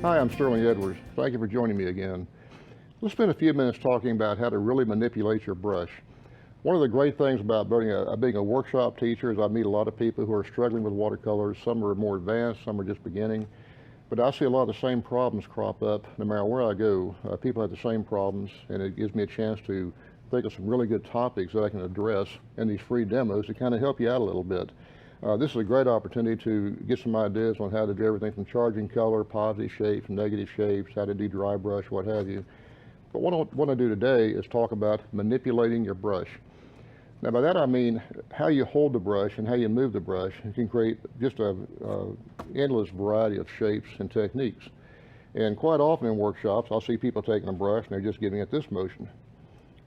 Hi, I'm Sterling Edwards. Thank you for joining me again. Let's spend a few minutes talking about how to really manipulate your brush. One of the great things about being a workshop teacher is I meet a lot of people who are struggling with watercolors. Some are more advanced, some are just beginning. But I see a lot of the same problems crop up no matter where I go. People have the same problems, and it gives me a chance to think of some really good topics that I can address in these free demos to kind of help you out a little bit. This is a great opportunity to get some ideas on how to do everything from charging color, positive shapes, negative shapes, how to do dry brush, what have you. But what I want to do today is talk about manipulating your brush. Now by that I mean how you hold the brush and how you move the brush. You can create just a endless variety of shapes and techniques. And quite often in workshops, I'll see people taking a brush and they're just giving it this motion,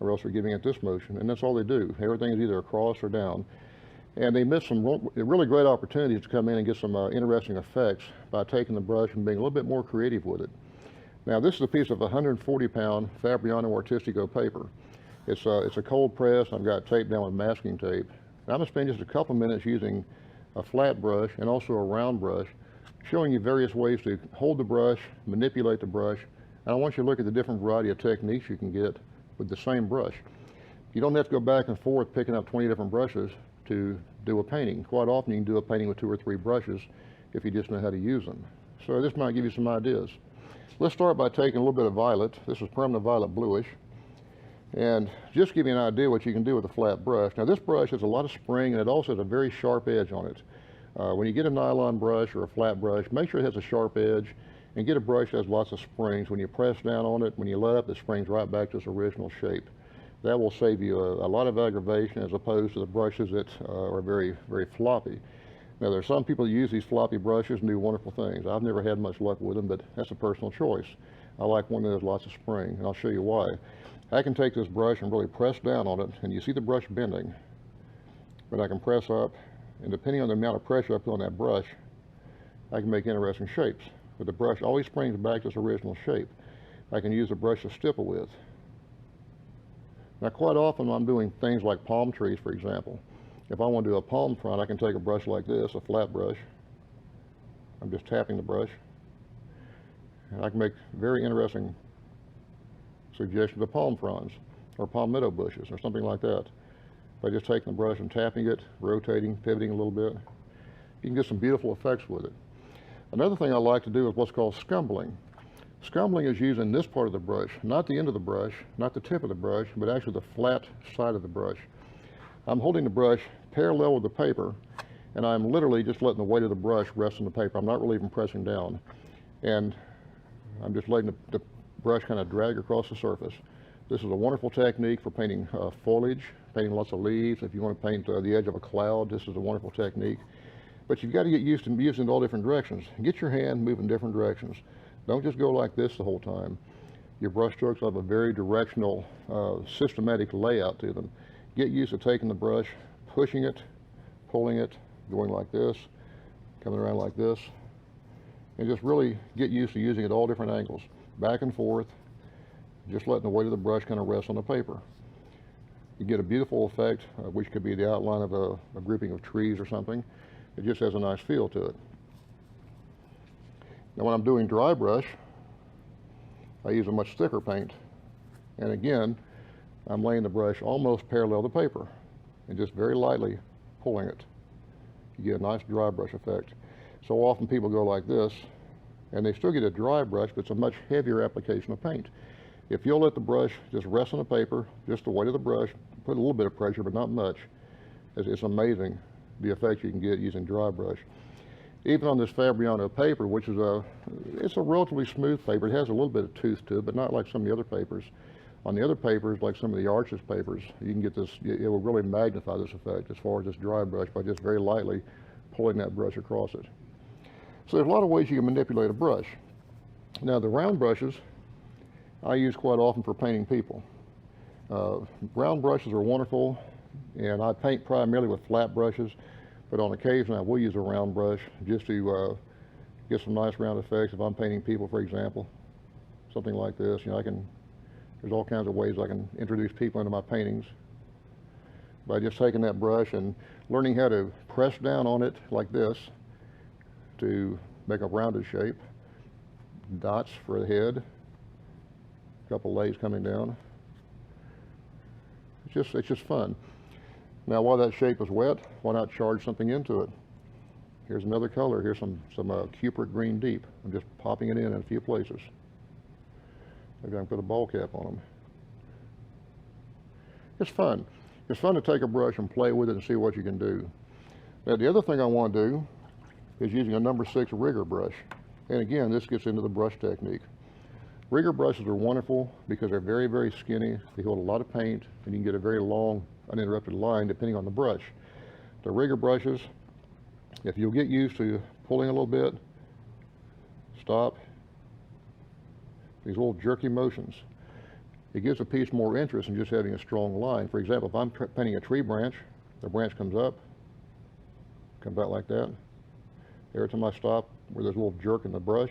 or else they're giving it this motion, and that's all they do. Everything is either across or down. And they miss some really great opportunities to come in and get some interesting effects by taking the brush and being a little bit more creative with it. Now this is a piece of 140-pound Fabriano Artistico paper. It's a cold press. I've got it taped down with masking tape. And I'm going to spend just a couple minutes using a flat brush and also a round brush, showing you various ways to hold the brush, manipulate the brush, and I want you to look at the different variety of techniques you can get with the same brush. You don't have to go back and forth picking up 20 different brushes to do a painting. Quite often you can do a painting with 2 or 3 brushes if you just know how to use them. So this might give you some ideas. Let's start by taking a little bit of violet. This is permanent violet bluish. And just give you an idea what you can do with a flat brush. Now this brush has a lot of spring and it also has a very sharp edge on it. When you get a nylon brush or a flat brush, make sure it has a sharp edge and get a brush that has lots of springs. When you press down on it, when you let up, it springs right back to its original shape. That will save you a lot of aggravation as opposed to the brushes that are very, very floppy. Now there are some people who use these floppy brushes and do wonderful things. I've never had much luck with them, but that's a personal choice. I like one that has lots of spring, and I'll show you why. I can take this brush and really press down on it, and you see the brush bending. But I can press up, and depending on the amount of pressure I put on that brush, I can make interesting shapes. But the brush always springs back to its original shape. I can use the brush to stipple with. Now quite often I'm doing things like palm trees, for example. If I want to do a palm front, I can take a brush like this, a flat brush. I'm just tapping the brush. And I can make very interesting suggestions of palm fronds or palmetto bushes or something like that. By just taking the brush and tapping it, rotating, pivoting a little bit, you can get some beautiful effects with it. Another thing I like to do is what's called scumbling. Scumbling is using this part of the brush, not the end of the brush, not the tip of the brush, but actually the flat side of the brush. I'm holding the brush parallel with the paper, and I'm literally just letting the weight of the brush rest on the paper. I'm not really even pressing down. And I'm just letting the brush kind of drag across the surface. This is a wonderful technique for painting foliage, painting lots of leaves. If you want to paint the edge of a cloud, this is a wonderful technique. But you've got to get used to using it all different directions. Get your hand moving different directions. Don't just go like this the whole time. Your brush strokes have a very directional, systematic layout to them. Get used to taking the brush, pushing it, pulling it, going like this, coming around like this, and just really get used to using it all different angles, back and forth, just letting the weight of the brush kind of rest on the paper. You get a beautiful effect, which could be the outline of a grouping of trees or something. It just has a nice feel to it. Now when I'm doing dry brush, I use a much thicker paint. And again, I'm laying the brush almost parallel to the paper and just very lightly pulling it. You get a nice dry brush effect. So often people go like this, and they still get a dry brush, but it's a much heavier application of paint. If you'll let the brush just rest on the paper, just the weight of the brush, put a little bit of pressure, but not much, it's amazing the effect you can get using dry brush. Even on this Fabriano paper, which is it's a relatively smooth paper. It has a little bit of tooth to it, but not like some of the other papers. On the other papers, like some of the artist papers, you can get this, it will really magnify this effect as far as this dry brush by just very lightly pulling that brush across it. So there's a lot of ways you can manipulate a brush. Now the round brushes, I use quite often for painting people. Round brushes are wonderful, and I paint primarily with flat brushes. But on occasion, I will use a round brush just to get some nice round effects. If I'm painting people, for example, something like this, there's all kinds of ways I can introduce people into my paintings by just taking that brush and learning how to press down on it like this to make a rounded shape. dots for the head, a couple lays coming down. It's just fun. Now, while that shape is wet, why not charge something into it? Here's another color. Here's some Cupid Green Deep. I'm just popping it in a few places. Maybe I can put a ball cap on them. It's fun. It's fun to take a brush and play with it and see what you can do. Now, the other thing I want to do is using a number 6 rigger brush. And again, this gets into the brush technique. Rigger brushes are wonderful because they're very, very skinny. They hold a lot of paint, and you can get a very long, uninterrupted line depending on the brush. The rigger brushes, if you'll get used to pulling a little bit, stop, these little jerky motions, it gives a piece more interest than just having a strong line. For example, if I'm painting a tree branch, the branch comes up, comes out like that. Every time I stop, where there's a little jerk in the brush,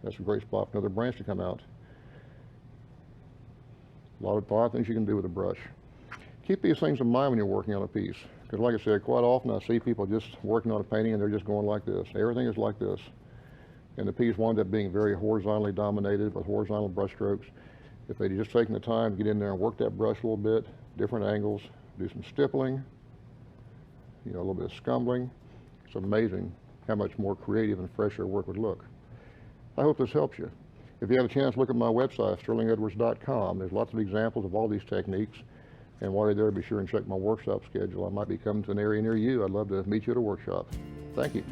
that's a great spot for another branch to come out. A lot of things you can do with a brush. Keep these things in mind when you're working on a piece. Because like I said, quite often I see people just working on a painting and they're just going like this. Everything is like this. And the piece winds up being very horizontally dominated with horizontal brush strokes. If they'd just taken the time to get in there and work that brush a little bit, different angles, do some stippling, a little bit of scumbling, it's amazing how much more creative and fresher work would look. I hope this helps you. If you have a chance, look at my website, sterlingedwards.com. There's lots of examples of all these techniques. And while you're there, be sure and check my workshop schedule. I might be coming to an area near you. I'd love to meet you at a workshop. Thank you.